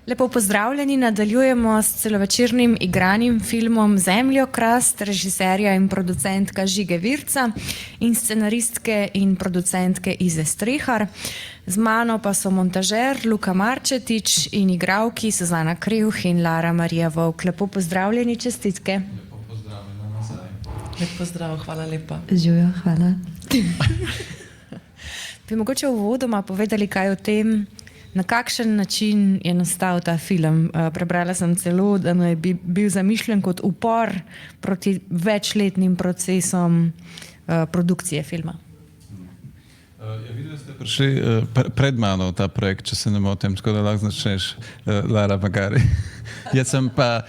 Lepo pozdravljeni, nadaljujemo s celovečernim igranim filmom Zemljokrast, režiserja in producentka Žige Virca in scenaristke in producentke Ize Strehar. Z mano pa so montažer Luka Marčetič in igralki Suzana Krivh in Lara Marija Vovk. Lepo pozdravljeni, čestitke. Lepo pozdravljena nazaj. Lep pozdrav, hvala lepa. Živjo, hvala. Bi mogoče uvodoma povedali kaj o tem, na kakšen način je nastal ta film. Prebrala sem celo, da je bil zamišljen kot upor proti večletnim procesom produkcije filma. Ja, videli ste prišli pred mano v ta projekt, če se ne motim, tako da lahko začneš, Lara Magari. Jaz sem pa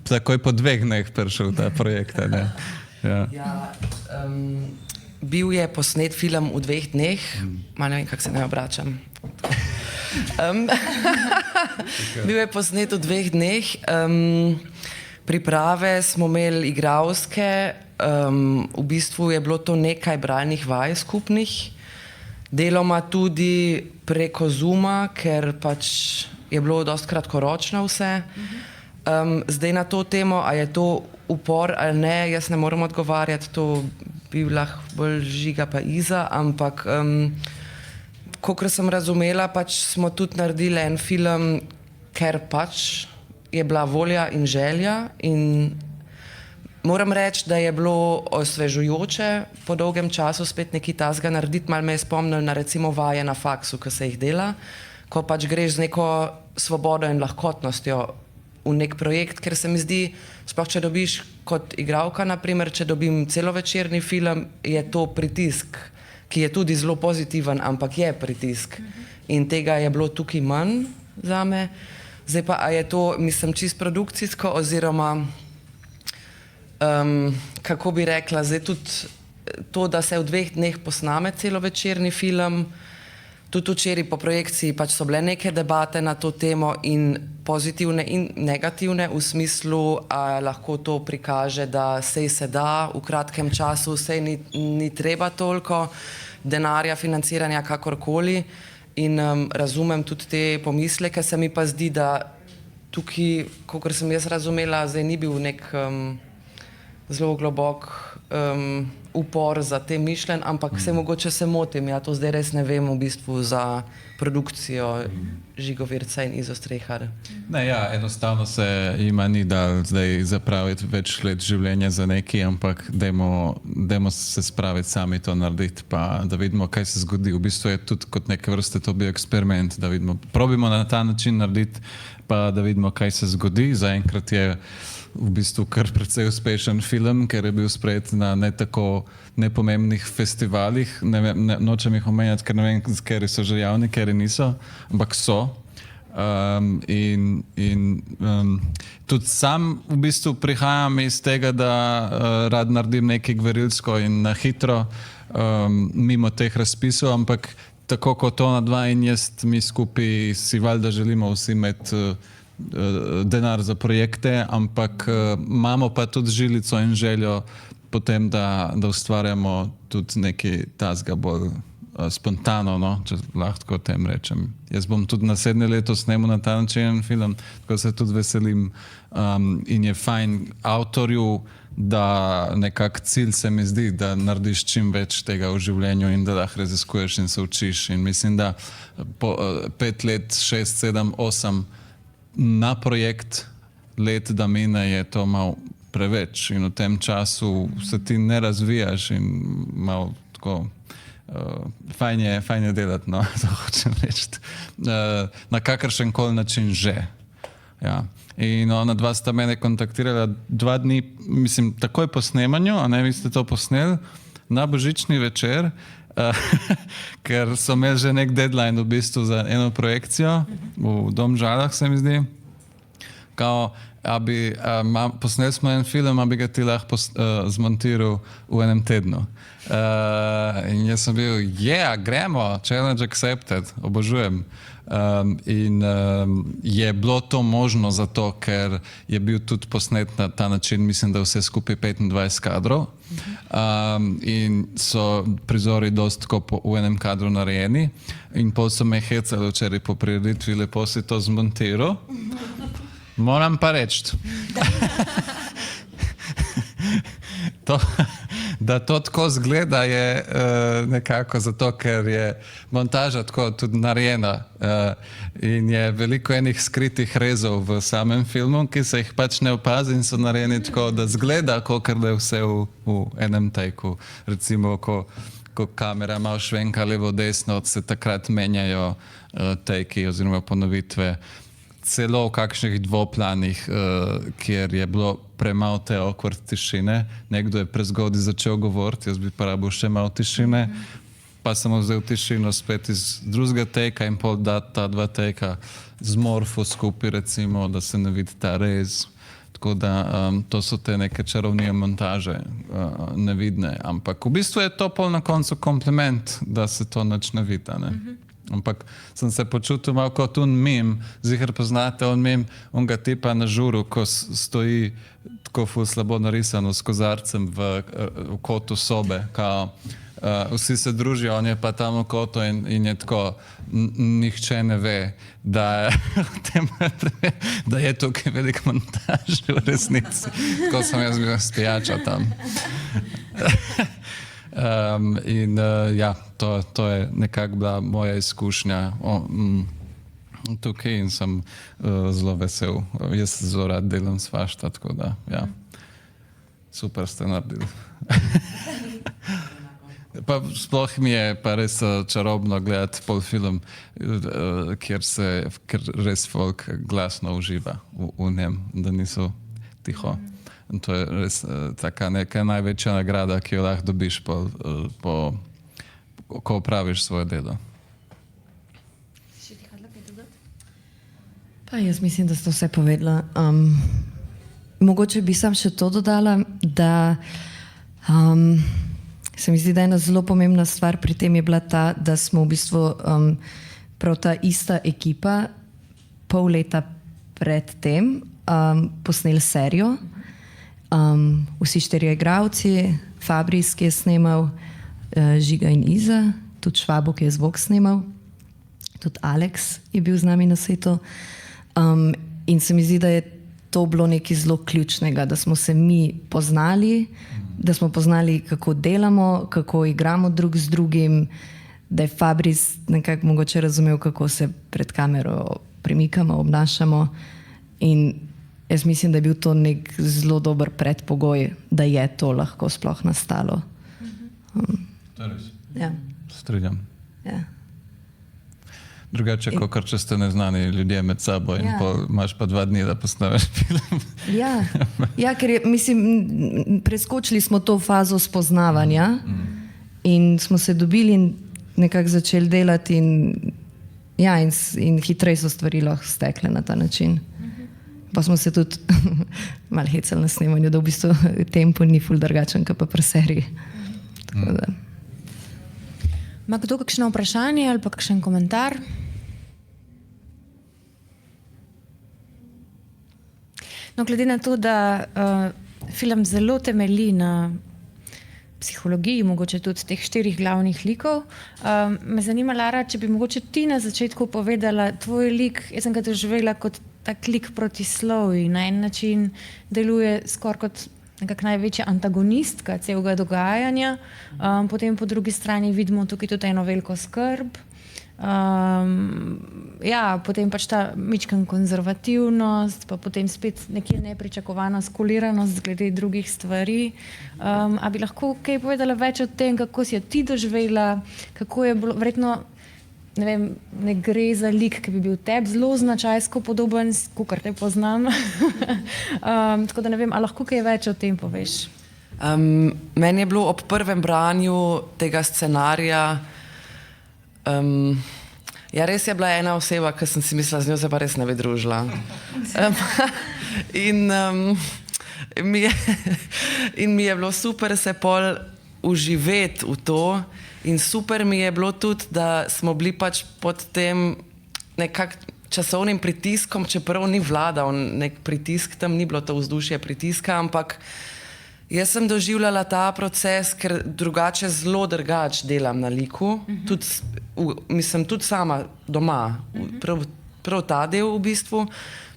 takoj po 2 dneh prišel v ta projekt. Bil je posnet film v 2 dneh, malo ne vem, kako se ne obračam. Bil je posnet v 2 dneh, priprave smo imeli igralske, v bistvu je bilo to nekaj bralnih vaj skupnih, deloma tudi preko Zooma, ker pač je bilo dosti kratkoročno vse. Zdaj na to temo, a je to upor ali ne, jaz ne morem odgovarjati, to bi lahko bolj Žiga pa Iza, ampak kakor sem razumela, pač smo tudi naredili en film, ker pač je bila volja in želja in moram reči, da je bilo osvežujoče po dolgem času spet nekaj tasga narediti, malo me je spomnil na recimo vaje na faksu, ki se jih dela, ko pač greš z neko svobodo in lahkotnostjo v nek projekt, ker se mi zdi, sploh če dobiš kot igralka, naprimer, če dobim celovečerni film, je to pritisk, ki je tudi zelo pozitiven, ampak je pritisk. In tega je bilo tukaj manj zame. Zdaj pa, a je to, mislim, čisto produkcijsko, oziroma, kako bi rekla, zdaj tudi to, da se v 2 dneh posname celovečerni film, tudi včeraj po projekciji pač so bile neke debate na to temo in pozitivne in negativne v smislu, a lahko to prikaže, da sej se da v kratkem času, sej ni treba toliko denarja, financiranja, kakorkoli. In razumem tudi te pomisleke, se mi pa zdi, da tukaj, kakor sem jaz razumela, zdaj ni bil nek zelo globok upor za te mišljen, ampak se mogoče se motim, ja to zdaj res ne vem v bistvu za produkcijo Žigo Virca in Izo Strehar. Ne, ja, enostavno se jima ni dal zdaj zapraviti več let življenja za neki, ampak dajmo se spraviti sami to narediti, pa da vidimo, kaj se zgodi. V bistvu je tudi kot neke vrste to bil eksperiment, da vidimo, probimo na ta način narediti, pa da vidimo, kaj se zgodi. Zaenkrat je v bistvu kar precej uspešen film, ker je bil sprejet na ne tako nepomembnih festivalih. Nočem jih omenjati, ker ne vem, kateri so že javni, kateri niso, ampak so. Tudi sam v bistvu prihajam iz tega, da rad naredim nekaj gverilsko in na hitro, mimo teh razpisov, ampak tako kot ona dva in jaz, mi skupaj si valjda želimo vsi imeti denar za projekte, ampak imamo pa tudi žilico in željo potem, da ustvarjamo tudi nekaj tasga bolj spontano, no, če lahko o tem rečem. Jaz bom tudi naslednje leto snemal na ta način film, tako se tudi veselim in je fajn avtorju, da nekak cilj se mi zdi, da narediš čim več tega v življenju in da lahko raziskuješ in se učiš. In mislim, da po 5 let, 6, 7, 8 na projekt let, da mine, je to malo preveč in v tem času se ti ne razvijaš in malo tako fajn je delati, no, to hočem reči. Na kakršen koli način že. Ja. In ona dva sta mene kontaktirala 2 dni, mislim, takoj po snemanju, a ne, vi ste to posneli na božični večer, ker so imeli že nek deadline v bistvu za eno projekcijo v Domžalah, se mi zdi. kao, posneli smo en film, a bi ga ti lahko zmontiral v enem tednu. In jaz sem bil, gremo, challenge accepted, obožujem. Je bilo to možno zato, ker je bil tudi posnet na ta način, mislim, da vse skupaj 25 kadrov. In so prizori dosti tako v enem kadru narejeni. In pol so me hecali včeraj po prireditvi, lepo si to zmontiral. Moram pa reči, da to tako zgleda, je nekako zato, ker je montaža tako tudi narejena in je veliko enih skritih rezov v samem filmu, ki se jih pač ne opazi in so narejeni tako, da zgleda, kakor da je vse v enem tajku. Recimo, ko kamera malo švenka levo-desno, se takrat menjajo tajki oziroma ponovitve. Celo v kakšnih dvoplanih, kjer je bilo premalo te awkward tišine. Nekdo je prezgodaj začel govoriti, jaz bi pa rabil še malo tišine, pa sem vzel tišino spet iz drugega teka in pol dati ta dva teka z morfo skupaj, recimo, da se ne vidi ta rez. Tako da to so te neke čarovnije montaže, nevidne. Ampak v bistvu je to pol na koncu kompliment, da se to nič ne vidi, ne? Ampak sem se počutil malo kot un mim, ziher poznate on mim, onga tipa na žuru, ko stoji tako ful slabo narisano s kozarcem v kotu sobe, kao vsi se družijo, on je pa tam v kotu in je tako, nihče ne ve, da je tukaj velik montaž v resnici. Tako sem jaz bil spijača tam. To je nekako bila moja izkušnja tukaj in sem zelo vesel. Jaz zelo rad delam svašta, tako da, super ste naredili. Pa sploh mi je pa res čarobno gledati pol film, kjer res folk glasno uživa v njem, da niso tiho. In to je res taka neka največja nagrada, ki jo lahko dobiš, ko opraviš svoje delo. Pa jaz mislim, da ste vse povedala. Mogoče bi sam še to dodala, da se mi zdi, da ena zelo pomembna stvar pri tem je bila ta, da smo v bistvu prav ta ista ekipa pol leta pred tem posneli serijo. Vsi 4 igralci, Fabris, ki je snemal, Žiga in Iza, tudi Švabo, ki je zvok snemal, tudi Alex je bil z nami na setu. In se mi zdi, da je to bilo nekaj zelo ključnega, da smo se mi poznali, da smo poznali, kako delamo, kako igramo drug z drugim, da je Fabris nekako mogoče razumel, kako se pred kamero premikamo, obnašamo. In jaz mislim, da je bil to nek zelo dober predpogoj, da je to lahko sploh nastalo. To je res. Ja. Strinjam. Ja. Drugače, kot če ste neznani ljudje med sabo in imaš pa 2 dni, da posnameš film. Ja, ker preskočili smo to fazo spoznavanja in smo se dobili in nekako začeli delati in hitreje so stvari lahko stekle na ta način. Pa smo se tudi malo hecali na snemanju, da v bistvu tempo ni ful drugačen, kot pa pri seriji. Ma kdo kakšno vprašanje ali pa kakšen komentar? No, glede na to, da film zelo temelji na psihologiji, mogoče tudi teh 4 glavnih likov, me zanima, Lara, če bi mogoče ti na začetku povedala tvoj lik, jaz sem ga doživela kot tak lik protislovij, na en način deluje skoraj kot nekako največja antagonistka celega dogajanja, potem po drugi strani vidimo tukaj tudi eno veliko skrb, potem pač ta mičken konzervativnost, pa potem spet nekje nepričakovana skuliranost glede drugih stvari. A bi lahko kaj povedala več o tem, kako si jo ti doživela, kako je bilo, verjetno, ne vem, ne gre za lik, ki bi bil tebi zelo značajsko podoben, kakor te poznam. Tako da ne vem, a lahko kaj več o tem poveš? Meni je bilo ob prvem branju tega scenarija, Ja, res je bila ena oseba, ki sem si mislila, z njo se pa res ne bi družila. In mi je bilo super se pol uživeti v to in super mi je bilo tudi, da smo bili pač pod tem nekak časovnim pritiskom, čeprav ni vladal nek pritisk, tam ni bilo to vzdušje pritiska, ampak jaz sem doživljala ta proces, ker drugače zelo drugače delam na liku, tudi, mislim, tudi sama doma, prav ta del v bistvu.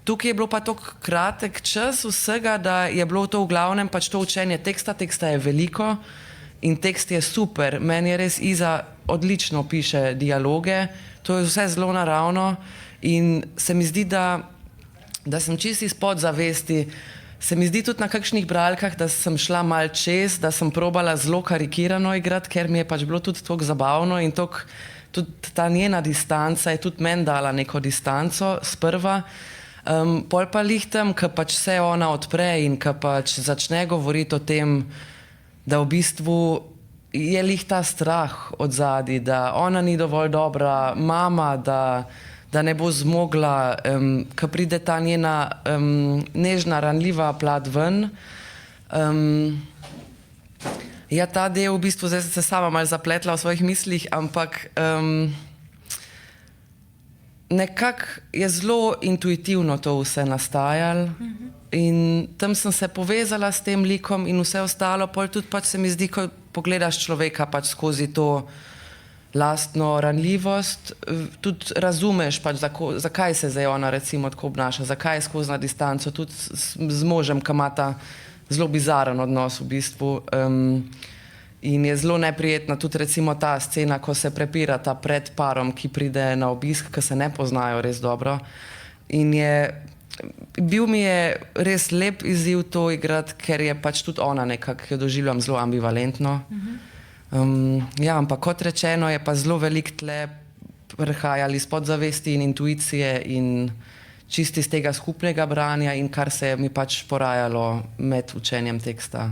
Tukaj je bilo pa tako kratek čas vsega, da je bilo to v glavnem pač to učenje teksta. Teksta je veliko in tekst je super. Meni je res Iza odlično piše dialoge, to je vse zelo naravno in se mi zdi, da sem čisto iz podzavesti, se mi zdi tudi na kakšnih bralkah, da sem šla mal čez, da sem probala zelo karikirano igrati, ker mi je pač bilo tudi toliko zabavno in toliko, tudi ta njena distanca je tudi meni dala neko distanco sprva. Pol pa lihtam, ko pač se ona odpre in ko pač začne govoriti o tem, da v bistvu je lih ta strah od zadaj, da ona ni dovolj dobra mama, da ne bo zmogla, ko pride ta njena nežna, ranljiva plat ven. Ja, ta del v bistvu, zdaj sem se sama malo zapletla v svojih mislih, ampak nekako je zelo intuitivno to vse nastajalo in tam sem se povezala s tem likom in vse ostalo, pol tudi pač se mi zdi, ko pogledaš človeka pač skozi to lastno ranljivost, tudi razumeš pač, zakaj se zdaj ona recimo tako obnaša, zakaj je skozi na distanco, tudi z možem, ki ima ta zelo bizaren odnos v bistvu. In je zelo neprijetna tudi recimo ta scena, ko se prepirata pred parom, ki pride na obisk, ki se ne poznajo res dobro. In bil mi je res lep izziv to igrati, ker je pač tudi ona nekako, jo doživljam zelo ambivalentno. Ja, ampak kot rečeno, je pa zelo veliko tle prihajali iz podzavesti in intuicije in čisti iz tega skupnega branja in kar se je mi pač porajalo med učenjem teksta.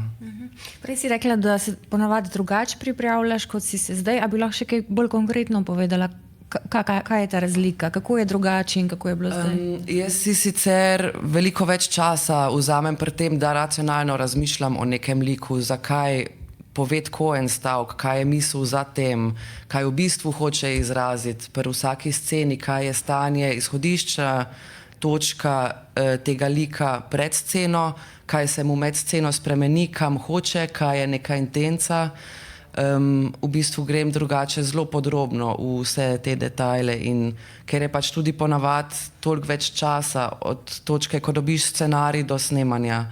Prej si rekla, da se ponavadi drugače pripravljaš, kot si se zdaj, a bi lahko še kaj bolj konkretno povedala, kaj je ta razlika, kako je drugače in kako je bilo zdaj? Jaz si sicer veliko več časa vzamem pri tem, da racionalno razmišljam o nekem liku, zakaj pove tako en stavek, kaj je misel za tem, kaj v bistvu hoče izraziti pri vsaki sceni, kaj je stanje izhodišča, točka tega lika pred sceno, kaj se mu med sceno spremeni, kam hoče, kaj je neka intenca. V bistvu grem drugače zelo podrobno v vse te detajle in ker je pač tudi ponavadi toliko več časa od točke, ko dobiš scenarij do snemanja.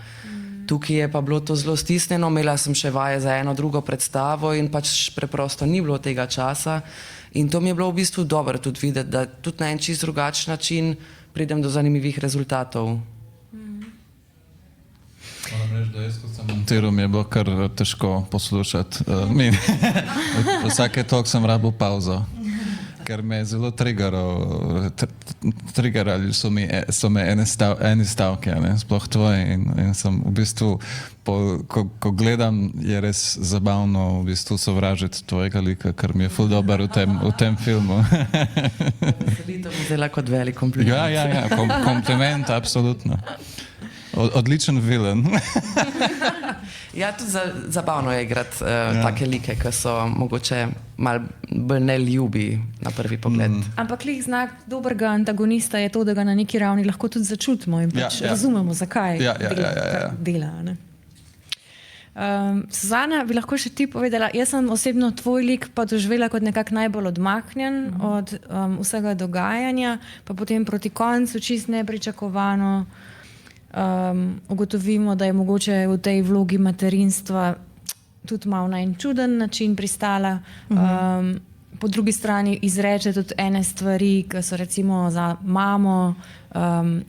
Tukaj je pa bilo to zelo stisnjeno, imela sem še vaje za eno drugo predstavo in pač preprosto ni bilo tega časa. In to mi je bilo v bistvu dobro tudi videti, da tudi na en čist drugačen način pridem do zanimivih rezultatov. Moram reči, da jaz, kot sem montiral, mi je bilo kar težko poslušati. Vsake toliko sem rabil pauzo, ker me je zelo triggerali so me eni stavki, sploh tvoji in sem v bistvu, ko gledam, je res zabavno v bistvu sovražiti tvojega lika, ker mi je ful dober v tem filmu. Sebi to vzela kot velik kompliment. Ja, kompliment, absolutno. Odličen vilen. Ja, tudi zabavno je igrati take like, ki so mogoče malo bolj neljubi na prvi pogled. Ampak lih znak dobrega antagonista je to, da ga na neki ravni lahko tudi začutimo in pač razumemo, zakaj dela. Suzana, bi lahko še ti povedala, jaz sem osebno tvoj lik pa doživela kot nekako najbolj odmaknjen od vsega dogajanja, pa potem proti koncu čist nepričakovano ugotovimo, da je mogoče v tej vlogi materinstva tudi malo na en čuden način pristala. Po drugi strani izreče tudi ene stvari, ki so recimo za mamo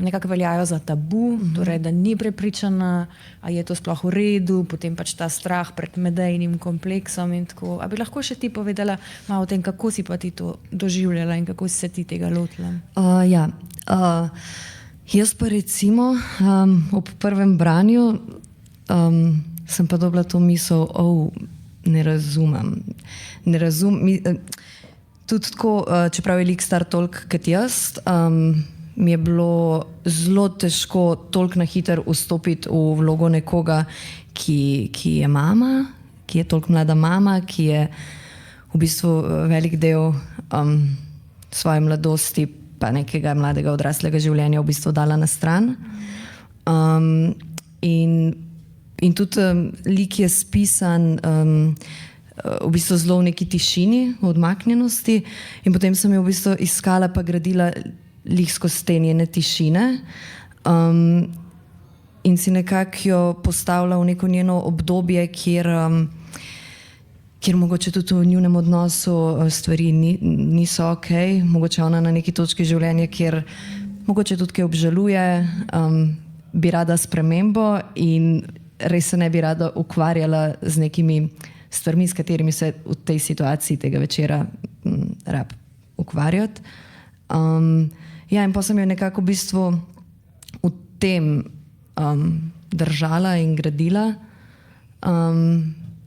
nekako veljajo za tabu, torej da ni prepričana, a je to sploh v redu, potem pač ta strah pred medejnim kompleksom in tako. A bi lahko še ti povedala malo o tem, kako si pa ti to doživljala in kako si se ti tega lotila? Jaz pa recimo ob prvem branju sem pa dobila to misel, ne razumem. tudi tako, čeprav je lik star toliko kot jaz, mi je bilo zelo težko toliko na hiter vstopiti v vlogo nekoga, ki je mama, ki je toliko mlada mama, ki je v bistvu velik del svoje mladosti pa nekega mladega odraslega življenja v bistvu dala na stran. In tudi lik je spisan v bistvu zelo v neki tišini, v odmaknjenosti, in potem sem jo v bistvu iskala pa gradila lik skozi te njene tišine in si nekako jo postavila v neko njeno obdobje, kjer mogoče tudi v njunem odnosu stvari niso ok, mogoče ona na neki točki življenja, kjer mogoče tudi kaj obžaluje, bi rada spremembo in res se ne bi rada ukvarjala z nekimi stvarmi, s katerimi se v tej situaciji tega večera rab ukvarjati. Ja, in pa sem jo nekako v bistvu v tem držala in gradila.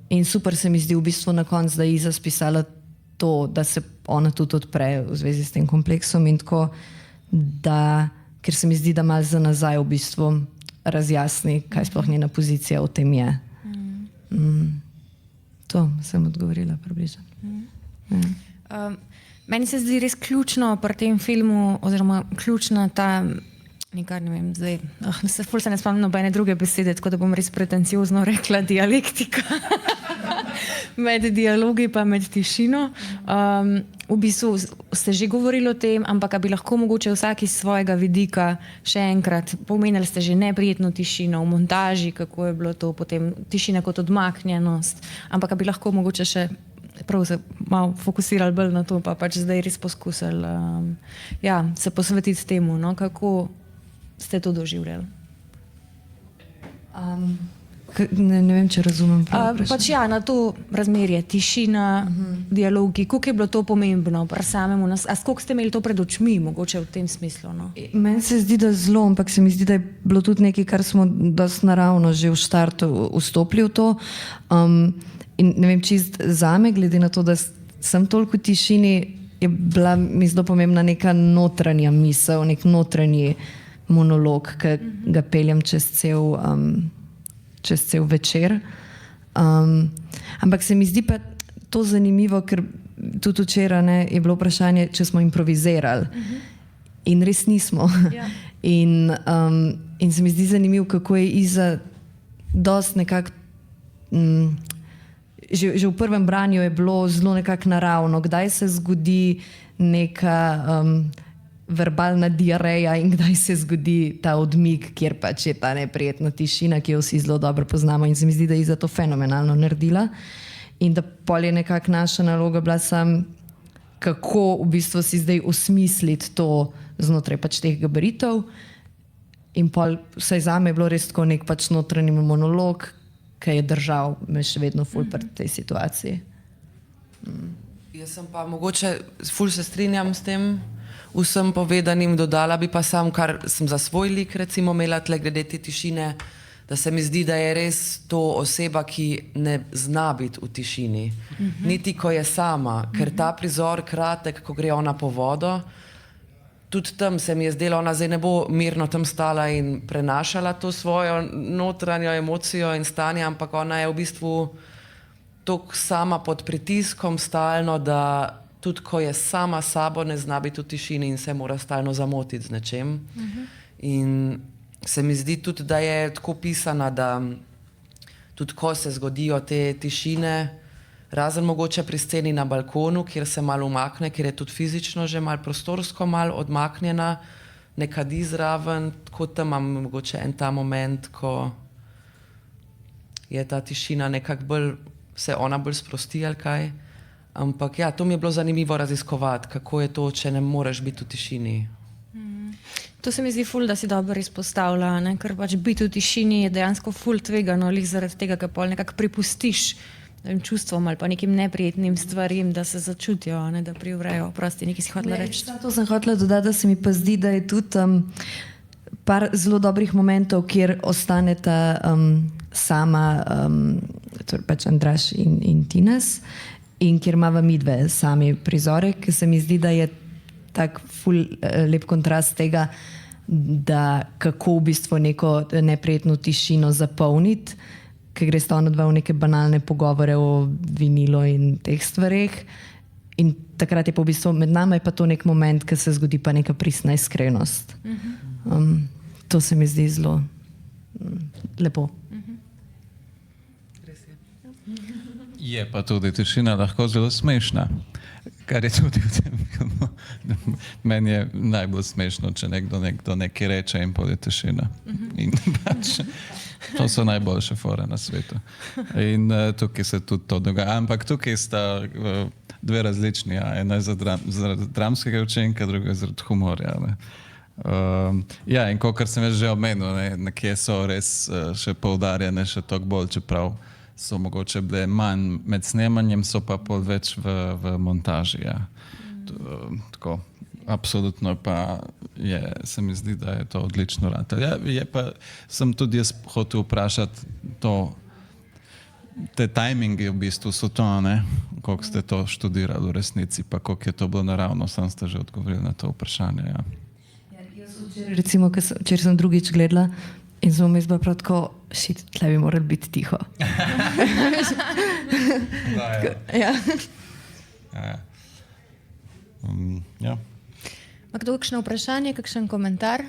In super se mi zdi v bistvu na koncu, da je Iza spisala to, da se ona tudi odpre v zvezi s tem kompleksom in tako, da, ker se mi zdi, da malo za nazaj v bistvu razjasni, kaj sploh njena pozicija v tem je. To sem odgovorila približno. Meni se zdi res ključno pri tem filmu, oziroma ključna ta, nikar ne vem, zdaj, ful se ne spomnim nobene druge besede, tako da bom res pretenciozno rekla dialektika. Med dialogi pa med tišino. V bistvu ste že govorili o tem, ampak bi lahko mogoče vsak iz svojega vidika še enkrat, pomenili ste že neprijetno tišino v montaži, kako je bilo to, potem tišina kot odmaknjenost, ampak bi lahko mogoče še prav se malo fokusirali bolj na to, pa pač zdaj res poskusili se posvetiti temu, no, kako ste to doživljali. Ne vem, če razumem. Pač na to razmerje, tišina, dialogi, koliko je bilo to pomembno pri samemu nas, a koliko ste imeli to pred očmi, mogoče v tem smislu? No? Meni se zdi, da zelo, ampak se mi zdi, da je bilo tudi nekaj, kar smo dosti naravno že v štartu vstopili v to. In ne vem, čist zame, glede na to, da sem toliko v tišini, je bila mi zelo pomembna neka notranja misel, nek notranji monolog, ki ga peljem čez cel večer. Ampak se mi zdi pa to zanimivo, ker tudi včeraj je bilo vprašanje, če smo improvizirali. In res nismo. In se mi zdi zanimivo, kako je Iza dosti nekako že v prvem branju je bilo zelo nekako naravno, kdaj se zgodi neka verbalna diareja in kdaj se zgodi ta odmik, kjer pač je ta neprijetna tišina, ki jo vsi zelo dobro poznamo, in se mi zdi, da je Iza to fenomenalno naredila in da pol je nekako naša naloga bila sam, kako v bistvu si zdaj osmisliti to znotraj pač teh gabaritov, in pol vsaj zame je bilo res tako nek pač notranji monolog, ki je držal me še vedno ful pri tej situaciji. Jaz sem pa mogoče ful se strinjam s tem vsem povedanim, dodala bi pa sam, kar sem za svoj lik recimo imela tle glede te tišine, da se mi zdi, da je res to oseba, ki ne zna biti v tišini. Niti ko je sama, ker ta prizor kratek, ko gre ona po vodo, tudi tam se mi je zdelo, ona zdaj ne bo mirno tam stala in prenašala to svojo notranjo emocijo in stanje, ampak ona je v bistvu toliko sama pod pritiskom stalno, da tudi ko je sama sabo, ne zna biti v tišini in se mora stalno zamotiti z nečem. In se mi zdi tudi, da je tako pisana, da tudi ko se zgodijo te tišine, razen mogoče pri sceni na balkonu, kjer se malo umakne, ker je tudi fizično že malo prostorsko malo odmaknjena, ne kadi zraven, tako tam imam mogoče en ta moment, ko je ta tišina nekako bolj, se ona bolj sprosti ali kaj. Ampak ja, to mi je bilo zanimivo raziskovati, kako je to, če ne moreš biti v tišini. To se mi zdi ful, da si dobro izpostavlja, ne? Ker pač biti v tišini je dejansko ful tvegano, lih zaradi tega, ker pol nekako pripustiš čustvom ali pa nekim neprijetnim stvarim, da se začutijo, ne, da privrejo. Prosti, nekaj si hotela reči. To sem hotela dodati, da se mi pa zdi, da je tudi par zelo dobrih momentov, kjer ostaneta sama, torej pač Andraž in Tines. in kjer imava midve sami prizore, ki se mi zdi, da je tak ful lep kontrast tega, da kako v bistvu neko neprijetno tišino zapolniti, ker gre sta onadva v neke banalne pogovore o vinilu in teh stvareh. In takrat je pa v bistvu med nami je pa to nek moment, ki se zgodi pa neka pristna iskrenost. To se mi zdi zelo lepo. Je pa tudi tišina lahko zelo smešna, kar je tudi v tem filmu. Meni je najbolj smešno, če nekdo nekaj reče in pol je tišina. In pač to so najboljše fore na svetu. In tukaj se tudi to dogaja. Ampak tukaj sta dve različni. Ena je zaradi dramskega učenka, druga je zaradi humorja. Ja, in kakor sem že omenil, nekje so res še poudarjene, še toliko bolj, čeprav so mogoče bile manj med snemanjem, so pa pol več v montaži. Ja. Tako, absolutno pa se mi zdi, da je to odlično rad. Ja, je pa, sem tudi jaz hotel vprašati to, te timingi v bistvu so to, ne? Koliko ste to študirali v resnici, pa koliko je to bilo naravno, sam ste že odgovorili na to vprašanje. Ja. Recimo, če sem drugič gledala in sem vmes bila prav tako, šit, tle bi morali biti tiho. Ja. Ja. Ma kdo kakšno vprašanje, kakšen komentar?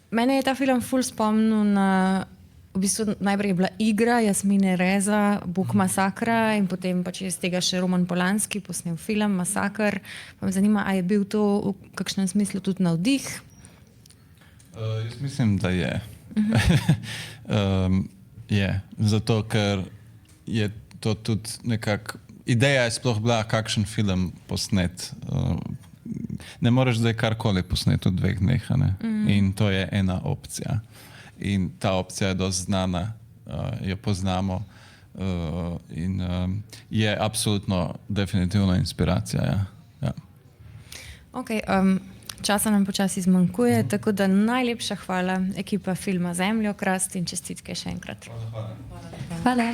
Mene je ta film ful spomnil na, v bistvu najprej je bila igra Jasmine Reza, Buk masakra in potem pač iz tega še Roman Polanski posnel film Masakr. Pa me zanima, a je bil to v kakšnem smislu tudi navdih? Jaz mislim, da je. Je, zato ker je to tudi nekako, ideja je sploh bila, kakšen film posnet. Ne moreš zdaj karkoli posneti v 2 dneh, ne? In to je ena opcija. In ta opcija je dosti znana, jo poznamo in je absolutno definitivno inspiracija. Ja. Ja. Ok, časa nam počasi zmanjkuje, tako da najlepša hvala ekipa filma Zemljokrast in čestitke še enkrat. Hvala.